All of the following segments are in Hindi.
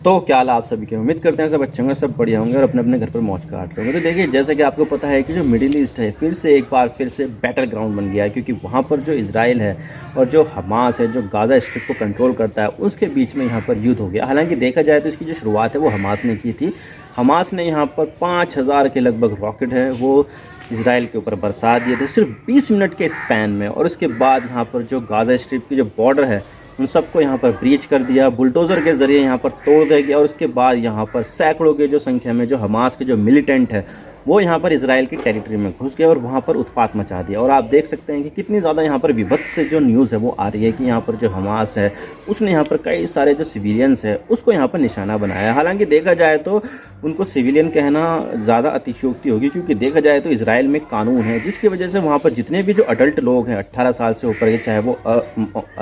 तो क्या हाल है आप सभी के। उम्मीद करते हैं सब अच्छे होंगे, सब बढ़िया होंगे और अपने अपने घर पर मौज काट रहे होंगे। तो देखिए, जैसा कि आपको पता है कि जो मिडिल ईस्ट है फिर से बैटल ग्राउंड बन गया है, क्योंकि वहाँ पर जो इजराइल है और जो हमास है, जो गाज़ा स्ट्रिप को कंट्रोल करता है, उसके बीच में यहाँ पर युद्ध हो गया। हालांकि देखा जाए तो इसकी जो शुरुआत है वो हमास ने की थी। हमास ने यहाँ पर 5,000 के लगभग रॉकेट है वो इसराइल के ऊपर बरसा दिए थे सिर्फ 20 मिनट के स्पैन में। और उसके बाद यहाँ पर जो गाज़ा स्ट्रिप की जो बॉर्डर है उन सबको यहाँ पर ब्रीच कर दिया, बुलडोज़र के ज़रिए यहाँ पर तोड़ दिया गया। और उसके बाद यहाँ पर सैकड़ों के जो संख्या में जो हमास के जो मिलिटेंट है वो यहाँ पर इजराइल की टेरिटरी में घुस गए और वहाँ पर उत्पात मचा दिया। और आप देख सकते हैं कि कितनी ज़्यादा यहाँ पर विभत्स से जो न्यूज़ है वो आ रही है कि यहाँ पर जो हमास है उसने यहाँ पर कई सारे जो सिविलियंस है उसको यहाँ पर निशाना बनाया। हालांकि देखा जाए तो उनको सिविलियन कहना ज़्यादा अतिशयोक्ति होगी, क्योंकि देखा जाए तो इसराइल में कानून है जिसकी वजह से वहाँ पर जितने भी जो अडल्ट लोग हैं 18 साल से ऊपर के, चाहे वो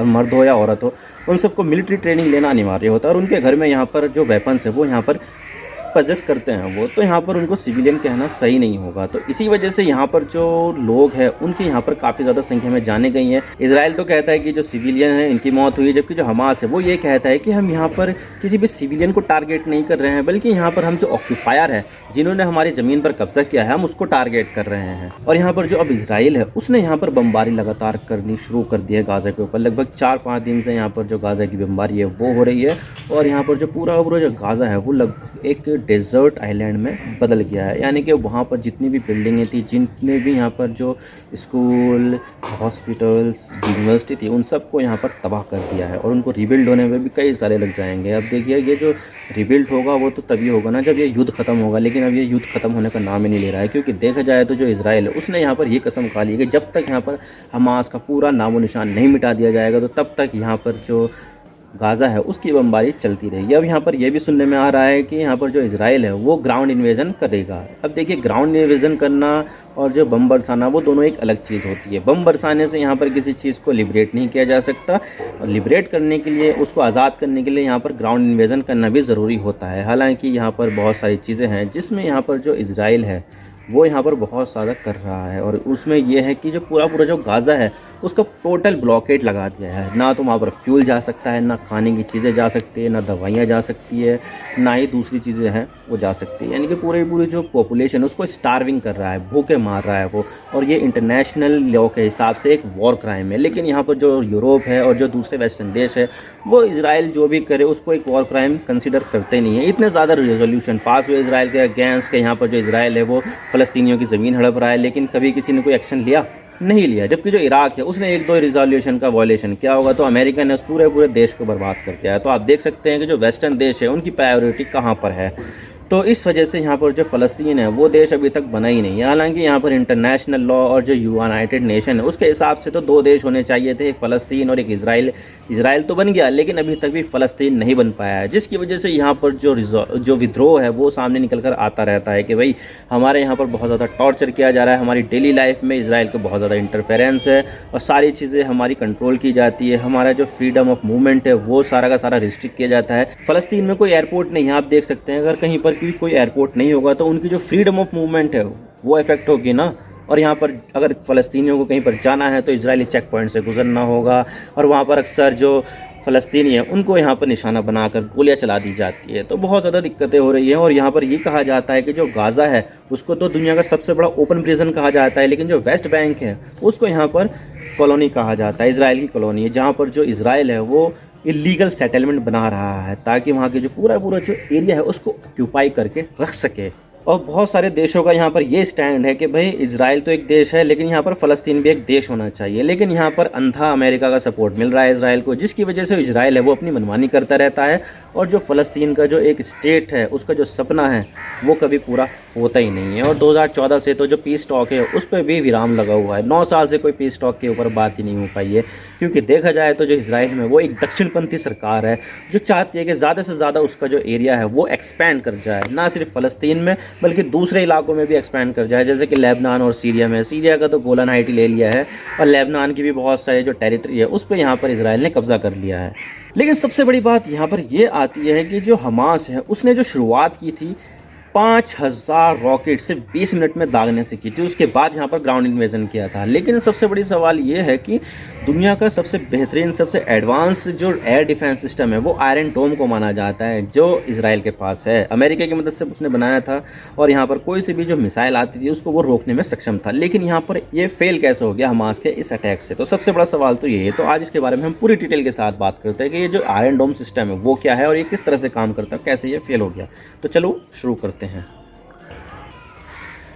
मर्द हो या औरत हो, उन सबको मिलिट्री ट्रेनिंग लेना अनिवार्य होता है। और उनके घर में यहाँ पर जो वेपन्स है वो यहाँ पर पजेस करते हैं वो, तो यहाँ पर उनको सिविलियन कहना सही नहीं होगा। तो इसी वजह से यहाँ पर जो लोग हैं उनकी यहाँ पर काफ़ी ज़्यादा संख्या में जाने गई हैं। इसराइल तो कहता है कि जो सिविलियन है इनकी मौत हुई है, जबकि जो हमास है वो ये कहता है कि हम यहाँ पर किसी भी सिविलियन को टारगेट नहीं कर रहे हैं, बल्कि यहाँ पर हम जो ऑक्यूपायर है, जिन्होंने हमारी ज़मीन पर कब्जा किया है, हम उसको टारगेट कर रहे हैं। और यहाँ पर जो अब इसराइल है उसने यहाँ पर बमबारी लगातार करनी शुरू कर दी है गाज़ा के ऊपर। लगभग 4-5 दिन से यहाँ पर जो गाज़ा की बमबारी है वो हो रही है। और यहाँ पर जो पूरा जो गाज़ा है वो लगभग एक डेजर्ट आइलैंड में बदल गया है, यानी कि वहाँ पर जितनी भी बिल्डिंगें थी, जितने भी यहाँ पर जो स्कूल, हॉस्पिटल्स, यूनिवर्सिटी थी, उन सबको यहाँ पर तबाह कर दिया है। और उनको रिबिल्ड होने में भी कई सारे लग जाएंगे। अब देखिए, ये जो रिबिल्ड होगा वो तो तभी होगा ना जब ये युद्ध खत्म होगा, लेकिन अब ये युद्ध खत्म होने का नाम ही नहीं ले रहा है। क्योंकि देखा जाए तो जो इसराइल है उसने यहाँ पर ये कसम खा ली है कि जब तक यहाँ पर हमास का पूरा नामो निशान नहीं मिटा दिया जाएगा तो तब तक यहाँ पर जो गाज़ा है उसकी बमबारी चलती रहेगी। अब यहाँ पर यह भी सुनने में आ रहा है कि यहाँ पर जो इसराइल है वो ग्राउंड इन्वेजन करेगा। अब देखिए, ग्राउंड इन्वेजन करना और जो बम बरसाना वो दोनों एक अलग चीज़ होती है। बम बरसाने से यहाँ पर किसी चीज़ को लिबरेट नहीं किया जा सकता, और लिबरेट करने के लिए, उसको आज़ाद करने के लिए यहाँ पर ग्राउंड इन्वेजन करना भी ज़रूरी होता है। हालांकि यहाँ पर बहुत सारी चीज़ें हैं जिसमें यहाँ पर जो इसराइल है वो यहाँ पर बहुत ज़्यादा कर रहा है। और उसमें यह है कि जो पूरा जो गाज़ा है उसका टोटल ब्लॉकेट लगा दिया है। ना तो वहाँ पर फ्यूल जा सकता है, ना खाने की चीज़ें जा सकती है, ना दवाइयाँ जा सकती है, ना ही दूसरी चीज़ें हैं वो जा सकती है। यानी कि पूरी जो पॉपुलेशन है उसको स्टार्विंग कर रहा है, भूखे मार रहा है वो। और ये इंटरनेशनल लॉ के हिसाब से एक वॉर क्राइम है। लेकिन यहाँ पर जो यूरोप है और जो दूसरे वेस्टर्न देश है वो इसराइल जो भी करे उसको एक वॉर क्राइम कंसिडर करते नहीं है। इतने ज़्यादा रेजोल्यूशन पास हुए इसराइल के अगेंस्ट के, यहाँ पर जो इसराइल है वो फ़लस्तीनियों की ज़मीन हड़प रहा है, लेकिन कभी किसी ने कोई एक्शन लिया नहीं लिया। जबकि जो इराक है उसने 1-2 रिजोल्यूशन का वॉयलेशन किया होगा तो अमेरिका ने उस पूरे देश को बर्बाद कर दिया है। तो आप देख सकते हैं कि जो वेस्टर्न देश है उनकी प्रायोरिटी कहाँ पर है। तो इस वजह से यहाँ पर जो फ़लस्तीन है वो देश अभी तक बना ही नहीं है। हालांकि यहाँ पर इंटरनेशनल लॉ और जो यूनाइटेड नेशन है उसके हिसाब से तो 2 देश होने चाहिए थे, एक फ़लस्तीन और एक इसराइल। इसराइल तो बन गया लेकिन अभी तक भी फ़लस्तीन नहीं बन पाया है, जिसकी वजह से यहाँ पर जो विद्रोह है वो सामने निकल कर आता रहता है कि भाई हमारे यहाँ पर बहुत ज़्यादा टॉर्चर किया जा रहा है, हमारी डेली लाइफ में इसराइल को बहुत ज़्यादा इंटरफेरेंस है और सारी चीज़ें हमारी कंट्रोल की जाती है। हमारा जो फ्रीडम ऑफ मूवमेंट है वो सारा का सारा रिस्ट्रिक्ट किया जाता है। फ़लस्तीन में कोई एयरपोर्ट नहीं है, आप देख सकते हैं। अगर कहीं पर कोई एयरपोर्ट नहीं होगा तो उनकी जो फ्रीडम ऑफ मूवमेंट है वो इफेक्ट होगी ना। और यहाँ पर अगर फ़लस्तीनियों को कहीं पर जाना है तो इजरायली चेक पॉइंट से गुजरना होगा, और वहाँ पर अक्सर जो फ़लस्तीनी है उनको यहाँ पर निशाना बनाकर गोलियाँ चला दी जाती है। तो बहुत ज़्यादा दिक्कतें हो रही हैं। और यहाँ पर ये कहा जाता है कि जो गाज़ा है उसको तो दुनिया का सबसे बड़ा ओपन प्रिजन कहा जाता है, लेकिन जो वेस्ट बैंक है उसको यहाँ पर कॉलोनी कहा जाता है, इसराइल की कॉलोनी है, जहाँ पर जो इसराइल है वो इलीगल सेटलमेंट बना रहा है ताकि वहाँ के जो पूरा जो एरिया है उसको ऑक्यूपाई करके रख सके। और बहुत सारे देशों का यहाँ पर ये स्टैंड है कि भाई इजराइल तो एक देश है लेकिन यहाँ पर फ़लस्तीन भी एक देश होना चाहिए। लेकिन यहाँ पर अंधा अमेरिका का सपोर्ट मिल रहा है इसराइल को, जिसकी वजह से इजराइल है वो अपनी मनमानी करता रहता है। और जो फ़लस्तीन का जो एक स्टेट है उसका जो सपना है वो कभी पूरा होता ही नहीं है। और 2014 से तो जो पीस टॉक है उस पर भी विराम लगा हुआ है। 9 साल से कोई पीस टॉक के ऊपर बात ही नहीं हो पाई है, क्योंकि देखा जाए तो जो इसराइल में वो एक दक्षिणपंथी सरकार है जो चाहती है कि ज़्यादा से ज़्यादा उसका जो एरिया है वो एक्सपैंड कर जाए, ना सिर्फ फ़लस्तीन में बल्कि दूसरे इलाकों में भी एक्सपैंड कर जाए, जैसे कि लेबनान और सीरिया में। सीरिया का तो गोलन हाइट ले लिया है और लेबनान की भी बहुत सारे जो टेरिटरी है उस पर यहाँ पर इसराइल ने कब्ज़ा कर लिया है। लेकिन सबसे बड़ी बात यहाँ पर ये आती है कि जो हमास है उसने जो शुरुआत की थी 5,000 रॉकेट सिर्फ 20 मिनट में दागने से की थी, उसके बाद यहाँ पर ग्राउंड इन्वेजन किया था। लेकिन सबसे बड़ी सवाल ये है कि दुनिया का सबसे बेहतरीन, सबसे एडवांस जो एयर डिफेंस सिस्टम है वो आयरन डोम को माना जाता है, जो इजराइल के पास है। अमेरिका की मदद से उसने बनाया था और यहाँ पर कोई सी भी जो मिसाइल आती थी उसको वो रोकने में सक्षम था। लेकिन यहाँ पर ये फेल कैसे हो गया हमास के इस अटैक से? तो सबसे बड़ा सवाल तो ये है। तो आज इसके बारे में हम पूरी डिटेल के साथ बात करते हैं कि ये जो आयरन डोम सिस्टम है वो क्या है और ये किस तरह से काम करता है, कैसे ये फेल हो गया। तो चलो शुरू करते हैं।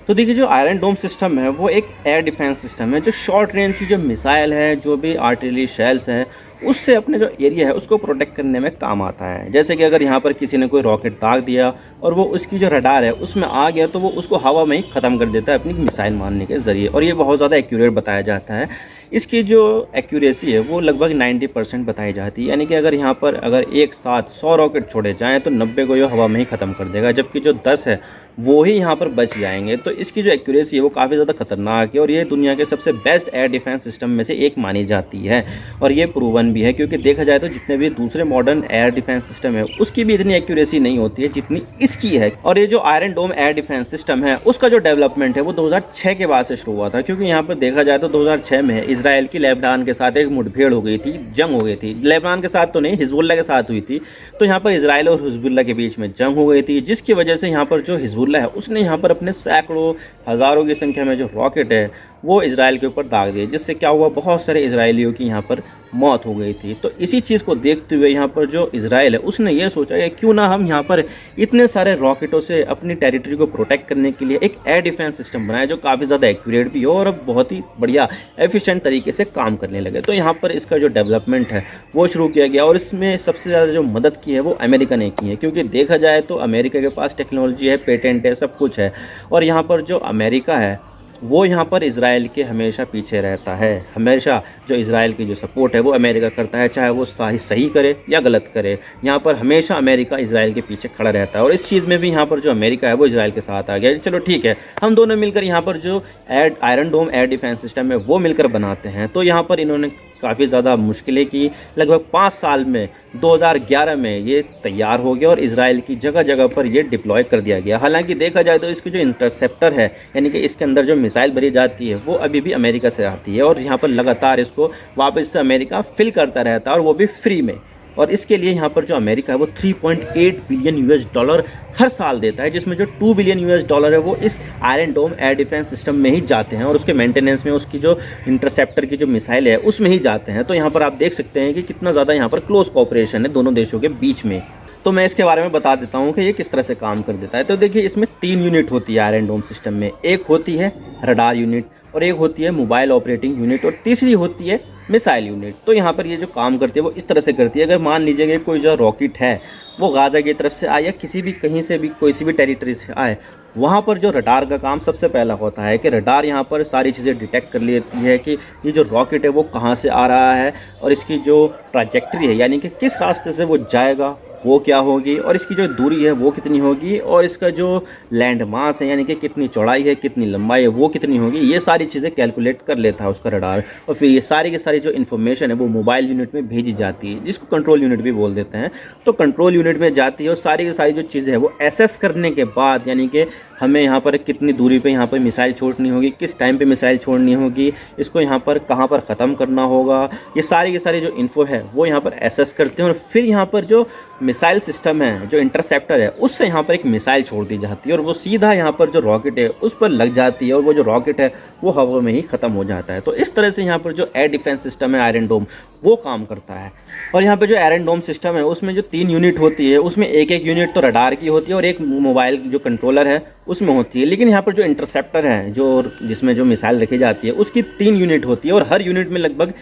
तो देखिए, जो आयरन डोम सिस्टम है वो एक एयर डिफेंस सिस्टम है जो शॉर्ट रेंज की जो मिसाइल है, जो भी आर्टिलरी शेल्स हैं, उससे अपने जो एरिया है उसको प्रोटेक्ट करने में काम आता है। जैसे कि अगर यहाँ पर किसी ने कोई रॉकेट दाग दिया और वो उसकी जो रडार है उसमें आ गया तो वो उसको हवा में ही ख़त्म कर देता है अपनी मिसाइल मारने के ज़रिए, और ये बहुत ज़्यादा एक्यूरेट बताया जाता है। इसकी जो एक्यूरेसी है वो लगभग 90% बताई जाती है, यानी कि अगर यहाँ पर अगर एक साथ 100 रॉकेट छोड़े जाएँ तो 90 को ये हवा में ही ख़त्म कर देगा, जबकि जो 10 है वो ही यहाँ पर बच जाएंगे। तो इसकी जो एक्यूरेसी है वो काफ़ी ज़्यादा खतरनाक है और ये दुनिया के सबसे बेस्ट एयर डिफेंस सिस्टम में से एक मानी जाती है। और ये प्रूवन भी है, क्योंकि देखा जाए तो जितने भी दूसरे मॉडर्न एयर डिफेंस सिस्टम है उसकी भी इतनी एक्यूरेसी नहीं होती है जितनी इसकी है। और ये जो आयरन डोम एयर डिफेंस सिस्टम है उसका जो डेवलपमेंट है वो 2006 के बाद से शुरू हुआ था, क्योंकि यहाँ पर देखा जाए तो 2006 में इसराइल की लेबनान के साथ एक मुठभेड़ हो गई थी, जंग हो गई थी। लेबनान के साथ तो नहीं, हिजबुल्लाह के साथ हुई थी। तो यहाँ पर इसराइल और हिजबुल्लाह के बीच में जंग हो गई थी, जिसकी वजह से यहाँ पर जो हिजबुल्लाह है उसने यहाँ पर अपने सैकड़ों हज़ारों की संख्या में जो रॉकेट है वो इजराइल के ऊपर दाग दिए, जिससे क्या हुआ, बहुत सारे इजरायलियों की यहाँ पर मौत हो गई थी। तो इसी चीज़ को देखते हुए यहाँ पर जो इजराइल है उसने ये सोचा कि क्यों ना हम यहाँ पर इतने सारे रॉकेटों से अपनी टेरिटरी को प्रोटेक्ट करने के लिए एक एयर डिफेंस सिस्टम बनाए जो काफ़ी ज़्यादा एक्यूरेट भी हो और अब बहुत ही बढ़िया एफिशिएंट तरीके से काम करने लगे। तो यहाँ पर इसका जो डेवलपमेंट है वो शुरू किया गया और इसमें सबसे ज़्यादा जो मदद की है वो अमेरिका ने की है, क्योंकि देखा जाए तो अमेरिका के पास टेक्नोलॉजी है, पेटेंट है, सब कुछ है। और यहाँ पर जो अमेरिका है वो यहाँ पर इजराइल के हमेशा पीछे रहता है। हमेशा जो इजराइल की जो सपोर्ट है वो अमेरिका करता है, चाहे वो सही करे या गलत करे। यहाँ पर हमेशा अमेरिका इजराइल के पीछे खड़ा रहता है और इस चीज़ में भी यहाँ पर जो अमेरिका है वो इजराइल के साथ आ गया। चलो ठीक है, हम दोनों मिलकर यहाँ पर जो आयरन डोम एयर डिफेंस सिस्टम है वो मिलकर बनाते हैं। तो यहाँ पर इन्होंने काफ़ी ज़्यादा मुश्किलें की। लगभग 5 साल में 2011 में ये तैयार हो गया और इजराइल की जगह जगह पर ये डिप्लॉय कर दिया गया। हालांकि देखा जाए तो इसकी जो इंटरसेप्टर है, यानी कि इसके अंदर जो मिसाइल भरी जाती है वो अभी भी अमेरिका से आती है और यहाँ पर लगातार इसको वापस से अमेरिका फिल करता रहता है और वो भी फ्री में। और इसके लिए यहाँ पर जो अमेरिका है वो 3.8 बिलियन यूएस डॉलर हर साल देता है, जिसमें जो 2 बिलियन यूएस डॉलर है वो इस आयरन डोम एयर डिफेंस सिस्टम में ही जाते हैं और उसके मेंटेनेंस में, उसकी जो इंटरसेप्टर की जो मिसाइल है उसमें ही जाते हैं। तो यहाँ पर आप देख सकते हैं कि कितना ज़्यादा यहाँ पर क्लोज कोऑपरेशन है दोनों देशों के बीच में। तो मैं इसके बारे में बता देता हूँ कि ये किस तरह से काम कर देता है। तो देखिए, इसमें 3 यूनिट होती है आयरन डोम सिस्टम में। एक होती है रडार यूनिट और एक होती है मोबाइल ऑपरेटिंग यूनिट और तीसरी होती है मिसाइल यूनिट। तो यहाँ पर ये जो काम करती है वो इस तरह से करती है। अगर मान लीजिए कि कोई जो रॉकेट है वो गाज़ा की तरफ से आए या किसी भी कहीं से भी कोई सी भी टेरिटरी से आए, वहाँ पर जो रडार का काम सबसे पहला होता है कि रडार यहाँ पर सारी चीज़ें डिटेक्ट कर लेती है कि ये जो रॉकेट है वो कहाँ से आ रहा है और इसकी जो ट्रैजेक्टरी है, यानी कि किस रास्ते से वो जाएगा वो क्या होगी, और इसकी जो दूरी है वो कितनी होगी, और इसका जो लैंड मास है यानी कि कितनी चौड़ाई है, कितनी लंबाई है, वो कितनी होगी। ये सारी चीज़ें कैलकुलेट कर लेता है उसका रडार और फिर ये सारी की सारी जो इन्फॉर्मेशन है वो मोबाइल यूनिट में भेजी जाती है, जिसको कंट्रोल यूनिट भी बोल देते हैं। तो कंट्रोल यूनिट में जाती है और सारी की सारी जो चीज़ें हैं वो एसेस करने के बाद, यानी कि हमें यहाँ पर कितनी दूरी पे यहाँ पर मिसाइल छोड़नी होगी, किस टाइम पे मिसाइल छोड़नी होगी, इसको यहाँ पर कहाँ पर ख़त्म करना होगा, ये सारी की सारी जो इन्फो है वो यहाँ पर एसेस करते हैं। और फिर यहाँ पर जो मिसाइल सिस्टम है, जो इंटरसेप्टर है, उससे यहाँ पर एक मिसाइल छोड़ दी जाती है और वो सीधा यहाँ पर जो रॉकेट है उस पर लग जाती है और वो जो रॉकेट है वो हवा में ही ख़त्म हो जाता है। तो इस तरह से यहाँ पर जो एयर डिफेंस सिस्टम है आयरन डोम वो काम करता है। और यहाँ पे जो आयरन डोम सिस्टम है उसमें जो 3 यूनिट होती है उसमें एक यूनिट तो रडार की होती है और एक मोबाइल जो कंट्रोलर है उसमें होती है। लेकिन यहाँ पर जो इंटरसेप्टर है, जो जिसमें जो मिसाइल रखी जाती है, उसकी 3 यूनिट होती है और हर यूनिट में लगभग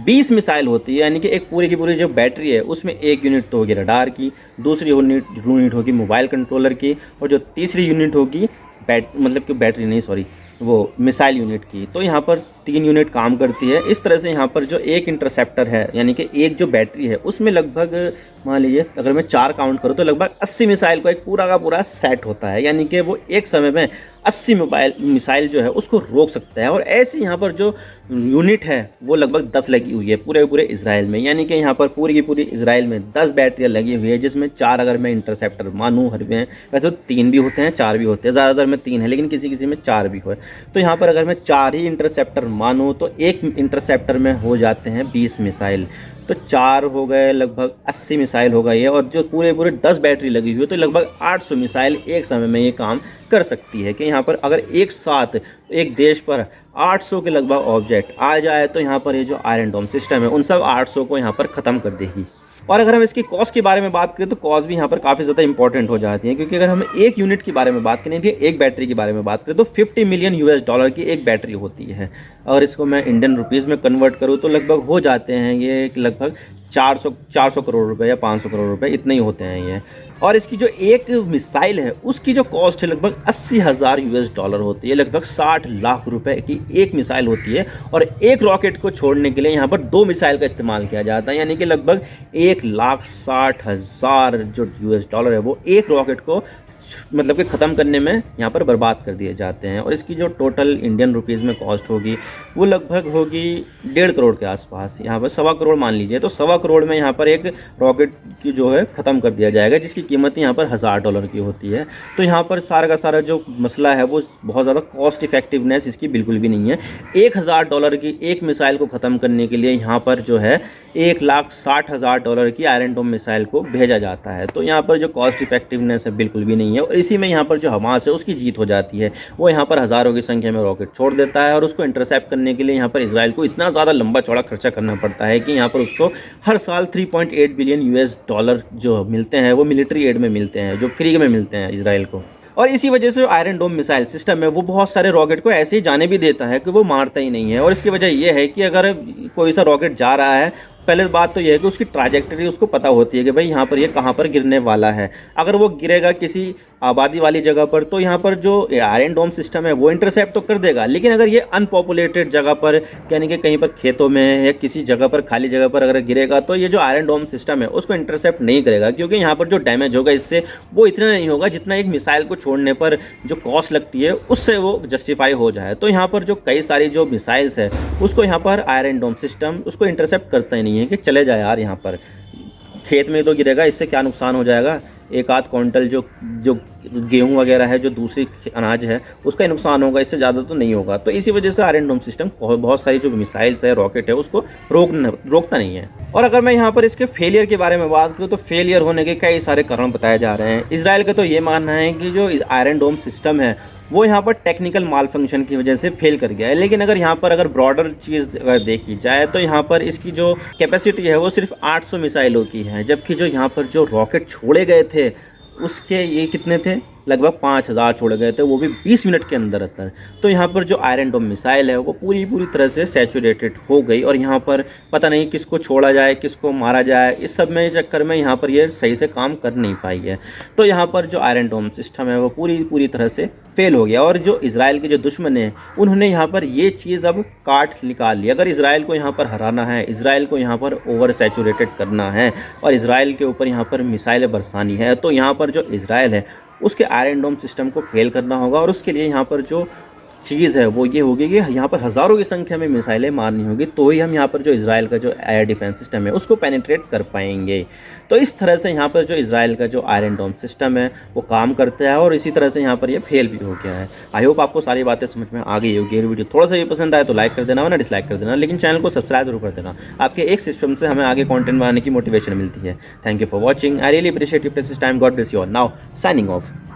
20 मिसाइल होती है। यानी कि एक पूरी की पूरी जो बैटरी है उसमें एक यूनिट तो होगी रडार की, दूसरी यूनिट होगी मोबाइल कंट्रोलर की और जो तीसरी यूनिट होगी बैटरी नहीं, सॉरी, वो मिसाइल यूनिट की। तो यहाँ पर 3 यूनिट काम करती है। इस तरह से यहाँ पर जो एक इंटरसेप्टर है, यानी कि एक जो बैटरी है उसमें लगभग मान लीजिए अगर मैं 4 काउंट करूँ तो लगभग 80 मिसाइल का एक पूरा का पूरा सेट होता है, यानी कि वो एक समय में 80 मिसाइल जो है उसको रोक सकता है। और ऐसे यहाँ पर जो यूनिट है वो लगभग 10 लगी हुई है पूरे इसराइल में, यानी कि यहाँ पर पूरी की पूरी इसराइल में 10 बैटरियाँ लगी हुई है, जिसमें 4 अगर मैं इंटरसेप्टर मानूँ हर में, वैसे तो 3 भी होते हैं 4 भी होते हैं, ज़्यादातर में 3 है लेकिन किसी किसी में 4 भी हो। तो यहाँ पर अगर मैं 4 ही इंटरसेप्टर मानो तो एक इंटरसेप्टर में हो जाते हैं 20 मिसाइल, तो 4 हो गए, लगभग 80 मिसाइल हो गई है। और जो पूरे पूरे 10 बैटरी लगी हुई है तो लगभग 800 मिसाइल एक समय में ये काम कर सकती है कि यहाँ पर अगर एक साथ एक देश पर 800 के लगभग ऑब्जेक्ट आ जाए तो यहाँ पर ये जो आयरन डोम सिस्टम है उन सब 800 को यहाँ पर ख़त्म कर देगी। और अगर हम इसकी कॉस्ट के बारे में बात करें तो कॉस्ट भी यहाँ पर काफ़ी ज़्यादा इंपॉर्टेंट हो जाती है, क्योंकि अगर हम एक यूनिट के बारे में बात करें, एक बैटरी के बारे में बात करें तो 50 मिलियन US डॉलर की एक बैटरी होती है। और इसको मैं इंडियन रुपीज़ में कन्वर्ट करूँ तो लगभग हो जाते हैं ये लगभग 400 करोड़ रुपए या 500 करोड़ रुपए इतने ही होते हैं ये। और इसकी जो एक मिसाइल है उसकी जो कॉस्ट है लगभग 80,000 US डॉलर होती है, लगभग 60 लाख रुपए की एक मिसाइल होती है। और एक रॉकेट को छोड़ने के लिए यहाँ पर 2 मिसाइल का इस्तेमाल किया जाता है, यानी कि लगभग 1,60,000 जो US डॉलर है वो एक रॉकेट को मतलब कि ख़त्म करने में यहाँ पर बर्बाद कर दिए जाते हैं। और इसकी जो टोटल इंडियन रुपीज़ में कॉस्ट होगी वो लगभग होगी 1.5 करोड़ के आसपास, यहाँ पर 1.25 करोड़ मान लीजिए। तो 1.25 करोड़ में यहाँ पर एक रॉकेट की जो है ख़त्म कर दिया जाएगा, जिसकी कीमत यहाँ पर $1,000 की होती है। तो यहाँ पर सारा का सारा जो मसला है वो बहुत ज़्यादा कॉस्ट इफेक्टिवनेस इसकी बिल्कुल भी नहीं है। $1,000 की एक मिसाइल को ख़त्म करने के लिए यहाँ पर जो है $1,60,000 की आयरन डोम मिसाइल को भेजा जाता है। तो यहाँ पर जो कॉस्ट इफेक्टिवनेस है बिल्कुल भी नहीं है। और इसी में यहाँ पर जो हमास है उसकी जीत हो जाती है, वो यहाँ पर हज़ारों की संख्या में रॉकेट छोड़ देता है। और उसको इंटरसेप्ट करने के लिए यहाँ पर इजराइल को इतना ज़्यादा लंबा चौड़ा खर्चा करना पड़ता है कि यहाँ पर उसको हर साल 3.8 बिलियन US डॉलर जो मिलते हैं वो मिलिट्री एड में मिलते हैं, जो फ्री में मिलते हैं इजराइल को। और इसी वजह से जो आयरन डोम मिसाइल सिस्टम है वो बहुत सारे रॉकेट को ऐसे ही जाने भी देता है कि वो मारता ही नहीं है। और इसकी वजह ये है कि अगर कोई सा रॉकेट जा रहा है, पहले बात तो यह है कि उसकी ट्रैजेक्टरी उसको पता होती है कि भाई यहाँ पर ये कहाँ पर गिरने वाला है। अगर वो गिरेगा किसी आबादी वाली जगह पर तो यहाँ पर जो आयरन डोम सिस्टम है वो इंटरसेप्ट तो कर देगा, लेकिन अगर ये अनपॉपुलेटेड जगह पर यानी कि कहीं पर खेतों में या किसी जगह पर खाली जगह पर अगर गिरेगा तो ये जो आयरन डोम सिस्टम है उसको इंटरसेप्ट नहीं करेगा, क्योंकि यहाँ पर जो डैमेज होगा इससे वो इतना नहीं होगा जितना एक मिसाइल को छोड़ने पर जो कॉस्ट लगती है उससे वो जस्टिफाई हो जाए। तो यहाँ पर जो कई सारी जो मिसाइल्स है उसको यहाँ पर आयरन डोम सिस्टम उसको इंटरसेप्ट करता ही नहीं है कि चले जाए यार, यहाँ पर खेत में तो गिरेगा, इससे क्या नुकसान हो जाएगा, एक आध क्विंटल जो जो गेहूं वगैरह है, जो दूसरी अनाज है उसका नुकसान होगा, इससे ज़्यादा तो नहीं होगा। तो इसी वजह से आयरन डोम सिस्टम बहुत सारी जो मिसाइल्स है, रॉकेट है, उसको रोकता नहीं है। और अगर मैं यहाँ पर इसके फेलियर के बारे में बात करूँ तो फेलियर होने के कई सारे कारण बताए जा रहे हैं। इजराइल का तो ये मानना है कि जो आयरन डोम सिस्टम है वो यहाँ पर टेक्निकल माल फंक्शन की वजह से फेल कर गया है। लेकिन अगर यहाँ पर अगर ब्रॉडर चीज़ अगर देखी जाए तो यहाँ पर इसकी जो कैपेसिटी है वो सिर्फ 800 मिसाइलों की है, जबकि जो यहाँ पर जो रॉकेट छोड़े गए थे उसके ये कितने थे, लगभग 5,000 छोड़े गए थे, वो भी 20 मिनट के अंदर अंदर। तो यहाँ पर जो आयरन डोम मिसाइल है वो पूरी तरह से सैचुरेटेड हो गई और यहाँ पर पता नहीं किसको छोड़ा जाए, किसको मारा जाए, इस सब में चक्कर में यहाँ पर ये सही से काम कर नहीं पाई है। तो यहाँ पर जो आयरन डोम सिस्टम है वो पूरी तरह से फेल हो गया। और जो इजराइल के जो दुश्मन हैं उन्होंने यहाँ पर ये चीज़ अब काट निकाल ली। अगर इजराइल को यहाँ पर हराना है, इजराइल को यहाँ पर ओवर सैचुरेटेड करना है और इजराइल के ऊपर यहाँ पर मिसाइलें बरसानी है, तो यहाँ पर जो इजराइल है उसके आयरन डोम सिस्टम को फेल करना होगा। और उसके लिए यहाँ पर जो चीज़ है वो ये होगी कि यहाँ पर हज़ारों की संख्या में मिसाइलें मारनी होगी, तो ही हम यहाँ पर जो इजराइल का जो एयर डिफेंस सिस्टम है उसको पेनिट्रेट कर पाएंगे। तो इस तरह से यहाँ पर जो इजराइल का जो आयरन डोम सिस्टम है वो काम करता है और इसी तरह से यहाँ पर ये फेल भी हो गया है। आई होप आपको सारी बातें समझ में आ गई होगी। वीडियो थोड़ा सा भी पसंद आए तो लाइक कर देना, वरना डिसलाइक कर देना, लेकिन चैनल को सब्सक्राइब जरूर कर देना। आपके एक सिस्टम से हमें आगे कॉन्टेंट बनाने की मोटिवेशन मिलती है। Thank you for watching. I really appreciate your precious time. God bless you all. Now signing off.